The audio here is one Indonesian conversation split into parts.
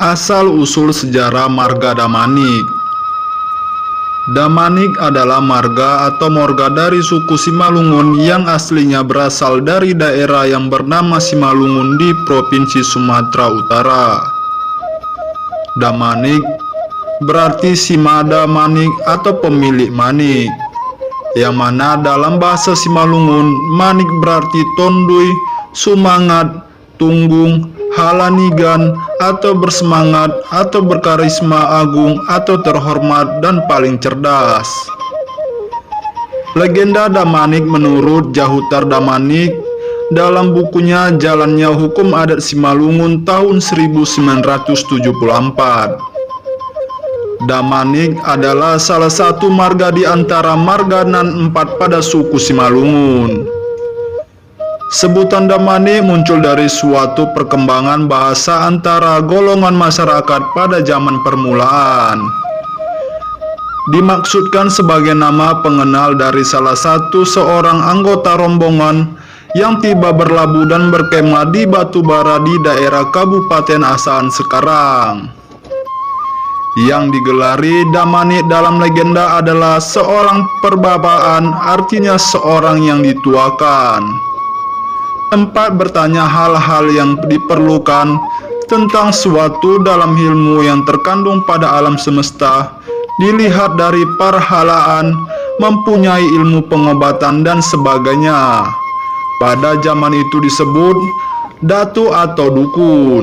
Asal-usul sejarah marga Damanik. Damanik adalah marga atau morga dari suku Simalungun yang aslinya berasal dari daerah yang bernama Simalungun di Provinsi Sumatera Utara. Damanik berarti Simada Manik atau pemilik manik, yang mana dalam bahasa Simalungun manik berarti tondui, sumangat, tunggung, halanigan, atau bersemangat, atau berkarisma agung, atau terhormat dan paling cerdas. Legenda Damanik menurut Jahutar Damanik dalam bukunya Jalannya Hukum Adat Simalungun tahun 1974. Damanik adalah salah satu marga di antara marga nan 4 pada suku Simalungun. Sebutan Damanik muncul dari suatu perkembangan bahasa antara golongan masyarakat pada zaman permulaan. Dimaksudkan sebagai nama pengenal dari salah satu seorang anggota rombongan yang tiba berlabuh dan berkemah di Batubara di daerah Kabupaten Asahan sekarang. Yang digelari Damanik dalam legenda adalah seorang perbapaan, artinya seorang yang dituakan. Tempat bertanya hal-hal yang diperlukan tentang suatu dalam ilmu yang terkandung pada alam semesta, dilihat dari perhalaan, mempunyai ilmu pengobatan dan sebagainya. Pada zaman itu disebut datu atau dukun.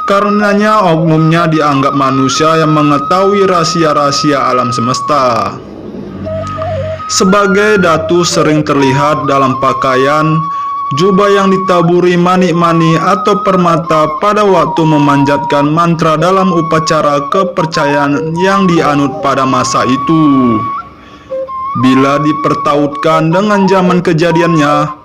Karenanya oknumnya dianggap manusia yang mengetahui rahasia-rahasia alam semesta. Sebagai datu sering terlihat dalam pakaian, jubah yang ditaburi manik-manik atau permata pada waktu memanjatkan mantra dalam upacara kepercayaan yang dianut pada masa itu. Bila dipertautkan dengan zaman kejadiannya,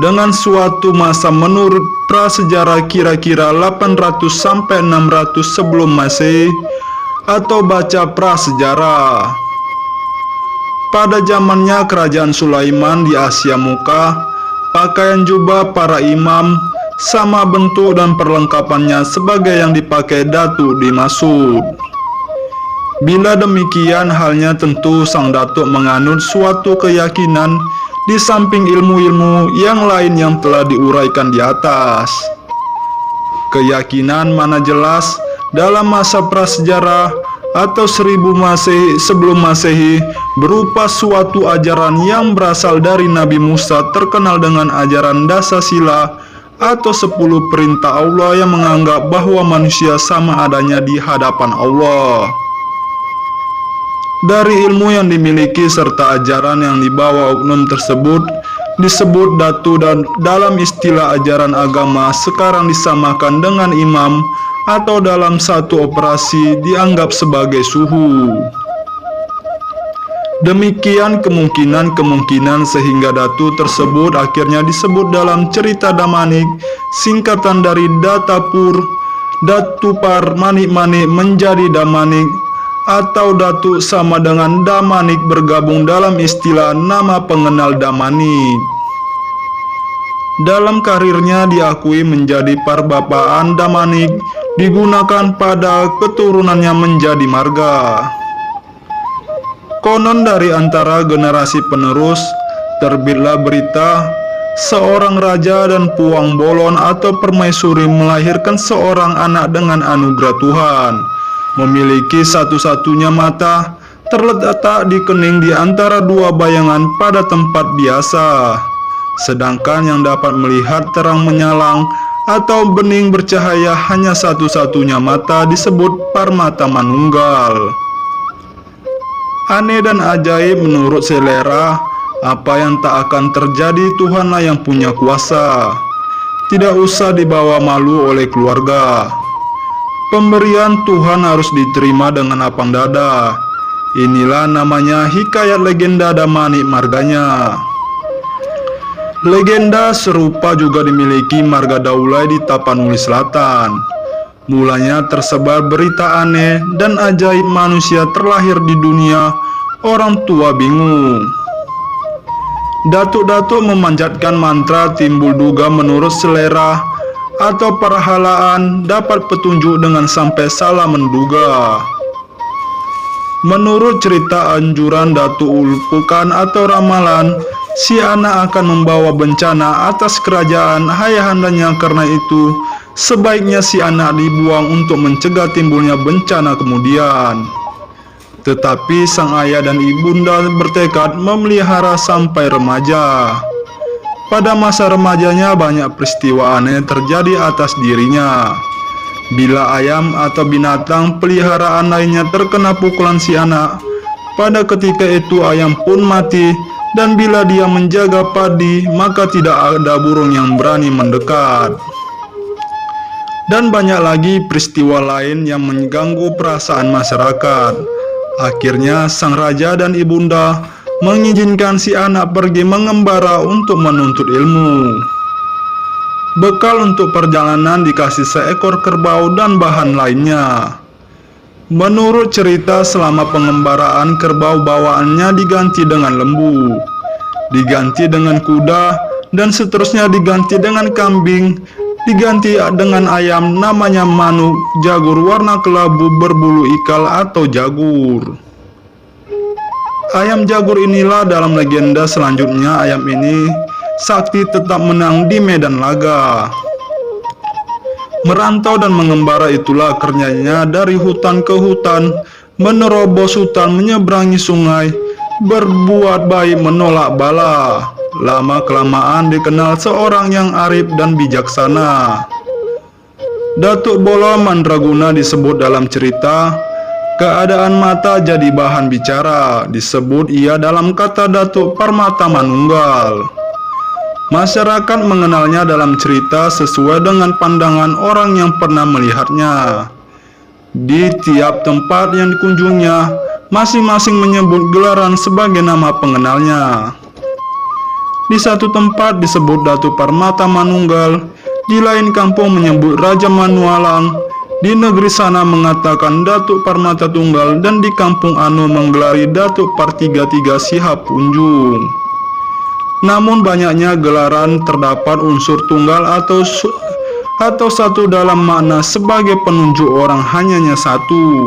dengan suatu masa menurut prasejarah kira-kira 800 sampai 600 sebelum Masehi atau baca prasejarah. Pada zamannya Kerajaan Sulaiman di Asia Muka, pakaian jubah para imam sama bentuk dan perlengkapannya sebagai yang dipakai datu dimaksud. Bila demikian halnya tentu sang datuk menganut suatu keyakinan di samping ilmu-ilmu yang lain yang telah diuraikan di atas. Keyakinan mana jelas dalam masa prasejarah atau 1000 Masehi sebelum Masehi berupa suatu ajaran yang berasal dari Nabi Musa terkenal dengan ajaran Dasasila atau 10 perintah Allah yang menganggap bahwa manusia sama adanya di hadapan Allah. Dari ilmu yang dimiliki serta ajaran yang dibawa oknum tersebut disebut datu, dan dalam istilah ajaran agama sekarang disamakan dengan imam atau dalam satu operasi dianggap sebagai suhu. Demikian kemungkinan sehingga datu tersebut akhirnya disebut dalam cerita Damanik singkatan dari Datapur, Datupar, Manik-manik menjadi Damanik, atau datu sama dengan Damanik bergabung dalam istilah nama pengenal Damanik. Dalam karirnya diakui menjadi parbapaan Damanik digunakan pada keturunannya menjadi marga. Konon dari antara generasi penerus terbitlah berita seorang raja dan puang bolon atau permaisuri melahirkan seorang anak dengan anugerah Tuhan, memiliki satu-satunya mata terletak di kening di antara dua bayangan pada tempat biasa, sedangkan yang dapat melihat terang menyalang atau bening bercahaya hanya satu-satunya mata disebut Parmata Manunggal. Aneh dan ajaib menurut selera, apa yang tak akan terjadi Tuhanlah yang punya kuasa. Tidak usah dibawa malu oleh keluarga. Pemberian Tuhan harus diterima dengan lapang dada. Inilah namanya hikayat legenda Damanik marganya. Legenda serupa juga dimiliki marga Daulay di Tapanuli Selatan. Mulanya tersebar berita aneh dan ajaib manusia terlahir di dunia, orang tua bingung. Datuk-datuk memanjatkan mantra timbul duga menurut selera atau perhalaan dapat petunjuk dengan sampai salah menduga. Menurut cerita anjuran Datu Ulpukan atau ramalan, si anak akan membawa bencana atas kerajaan ayahandanya. Karena itu, sebaiknya si anak dibuang untuk mencegah timbulnya bencana kemudian. Tetapi sang ayah dan ibunda bertekad memelihara sampai remaja. Pada masa remajanya banyak peristiwa aneh terjadi atas dirinya. Bila ayam atau binatang peliharaan lainnya terkena pukulan si anak, pada ketika itu ayam pun mati, dan bila dia menjaga padi, maka tidak ada burung yang berani mendekat. Dan banyak lagi peristiwa lain yang mengganggu perasaan masyarakat. Akhirnya sang raja dan ibunda mengizinkan si anak pergi mengembara untuk menuntut ilmu. Bekal untuk perjalanan dikasih seekor kerbau dan bahan lainnya. Menurut cerita, selama pengembaraan kerbau bawaannya diganti dengan lembu, diganti dengan kuda, dan seterusnya diganti dengan kambing, diganti dengan ayam namanya manuk, jagur warna kelabu berbulu ikal atau jagur. Ayam jagur inilah dalam legenda selanjutnya ayam ini sakti tetap menang di medan laga. Merantau dan mengembara itulah kerjanya, dari hutan ke hutan, menerobos hutan, menyeberangi sungai, berbuat baik menolak bala. Lama-kelamaan dikenal seorang yang arif dan bijaksana. Datuk Bolo Mandraguna disebut dalam cerita, keadaan mata jadi bahan bicara, disebut ia dalam kata Datuk Parmata Manunggal. Masyarakat mengenalnya dalam cerita sesuai dengan pandangan orang yang pernah melihatnya. Di tiap tempat yang dikunjunginya, masing-masing menyebut gelaran sebagai nama pengenalnya. Di satu tempat disebut Datuk Parmata Manunggal, di lain kampung menyebut Raja Manualang, di negeri sana mengatakan Datuk Parmata Tunggal, dan di kampung anu menggelari Datuk Partiga-tiga Sihab Punjung. Namun banyaknya gelaran terdapat unsur tunggal atau satu dalam makna sebagai penunjuk orang hanyanya satu.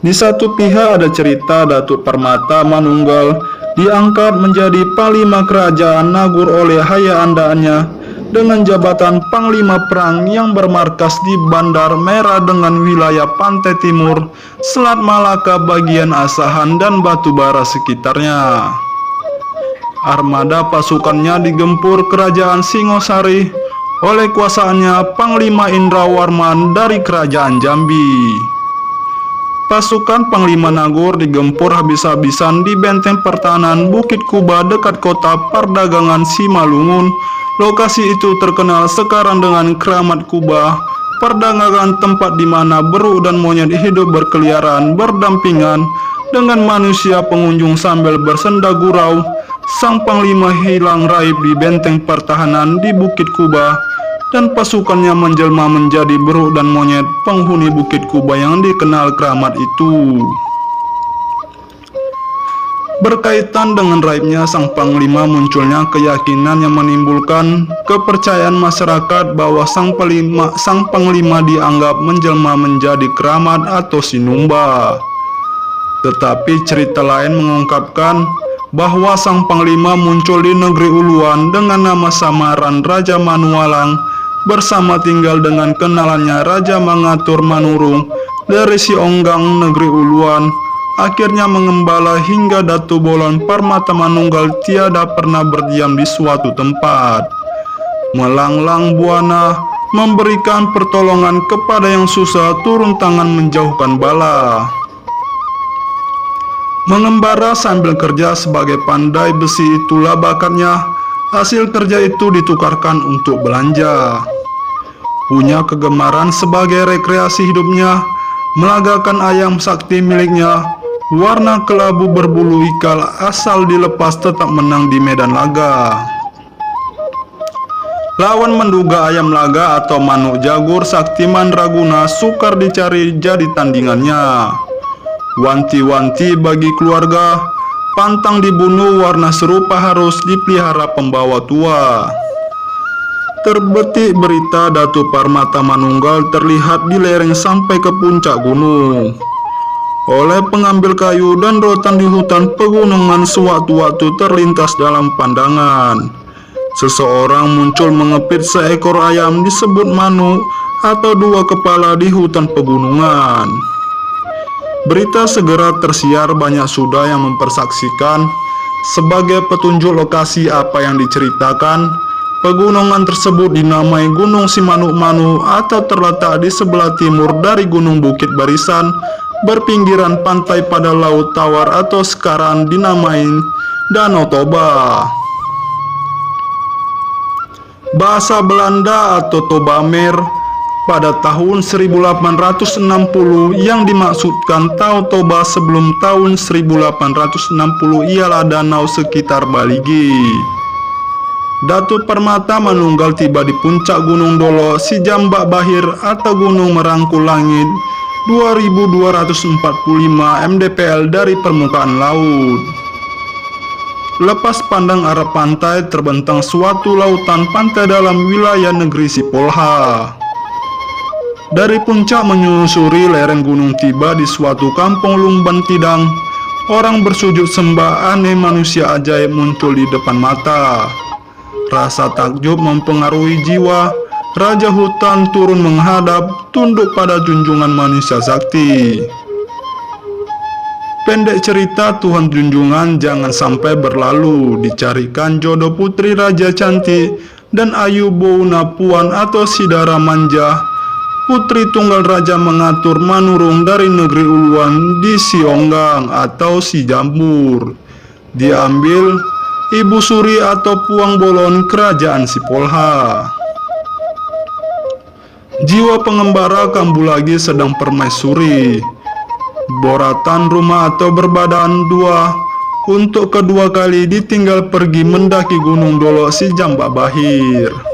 Di satu pihak ada cerita Datuk Parmata Manunggal diangkat menjadi panglima kerajaan Nagur oleh hayaandaannya dengan jabatan panglima perang yang bermarkas di Bandar Merah dengan wilayah pantai timur, Selat Malaka bagian Asahan dan Batubara sekitarnya. Armada pasukannya digempur kerajaan Singosari oleh kuasaannya Panglima Indrawarman dari kerajaan Jambi. Pasukan Panglima Nagur digempur habis-habisan di benteng pertahanan Bukit Kuba dekat kota perdagangan Simalungun. Lokasi itu terkenal sekarang dengan Keramat Kuba, perdagangan tempat di mana beruk dan monyet hidup berkeliaran berdampingan dengan manusia pengunjung sambil bersenda gurau. Sang panglima hilang raib di benteng pertahanan di Bukit Kuba, dan pasukannya menjelma menjadi beruk dan monyet penghuni Bukit Kuba yang dikenal Keramat itu. Berkaitan dengan raibnya sang panglima, munculnya keyakinan yang menimbulkan kepercayaan masyarakat bahwa sang panglima dianggap menjelma menjadi keramat atau sinumba. Tetapi cerita lain mengungkapkan bahwa sang panglima muncul di negeri Uluan dengan nama samaran Raja Manualang, bersama tinggal dengan kenalannya Raja Mangatur Manurung dari Sionggang negeri Uluan. Akhirnya mengembala hingga Datu Bolon Parmata Manunggal tiada pernah berdiam di suatu tempat, melanglang buana, memberikan pertolongan kepada yang susah, turun tangan menjauhkan bala. Mengembara sambil kerja sebagai pandai besi itulah bakatnya. Hasil kerja itu ditukarkan untuk belanja. Punya kegemaran sebagai rekreasi hidupnya, melagakan ayam sakti miliknya, warna kelabu berbulu ikal, asal dilepas tetap menang di medan laga. Lawan menduga ayam laga atau manuk jagur sakti Mandraguna sukar dicari jadi tandingannya. Wanti-wanti bagi keluarga, pantang dibunuh, warna serupa harus dipelihara pembawa tua. terbetik berita Datu Parmata Manunggal terlihat di lereng sampai ke puncak gunung. Oleh pengambil kayu dan rotan di hutan pegunungan, sewaktu-waktu terlintas dalam pandangan. Seseorang muncul mengepit seekor ayam disebut Manu atau dua kepala di hutan pegunungan. Berita segera tersiar, banyak sudah yang mempersaksikan. Sebagai petunjuk lokasi apa yang diceritakan, pegunungan tersebut dinamai Gunung Simanuk-Manuk atau terletak di sebelah timur dari Gunung Bukit Barisan, berpinggiran pantai pada Laut Tawar atau sekarang dinamai Danau Toba. Bahasa Belanda atau Tobamer pada tahun 1860 yang dimaksudkan Tau Toba sebelum tahun 1860 ialah danau sekitar Baligi. Datu Parmata Manunggal tiba di puncak Gunung Dolo Si Jambak Bahir atau Gunung Merangkul Langit 2245 mdpl dari permukaan laut. Lepas pandang arah pantai terbentang suatu lautan pantai dalam wilayah negeri Sipolha. Dari puncak menyusuri lereng gunung tiba di suatu kampung Lumban Tidang. Orang bersujud sembah, aneh manusia ajaib muncul di depan mata. Rasa takjub mempengaruhi jiwa. Raja hutan turun menghadap, tunduk pada junjungan manusia sakti. Pendek cerita, Tuhan junjungan jangan sampai berlalu. Dicarikan jodoh putri raja cantik dan ayu Bouna Puan atau Sidara Manja. Putri tunggal raja mengatur manurung dari negeri Uluan di Sionggang atau Sijambur. Diambil Ibu Suri atau Puang Bolon kerajaan Sipolha. Jiwa pengembara Kambulagi sedang permaisuri. Boratan rumah atau berbadan dua. Untuk kedua kali ditinggal pergi mendaki Gunung Dolo Si Jambak Bahir.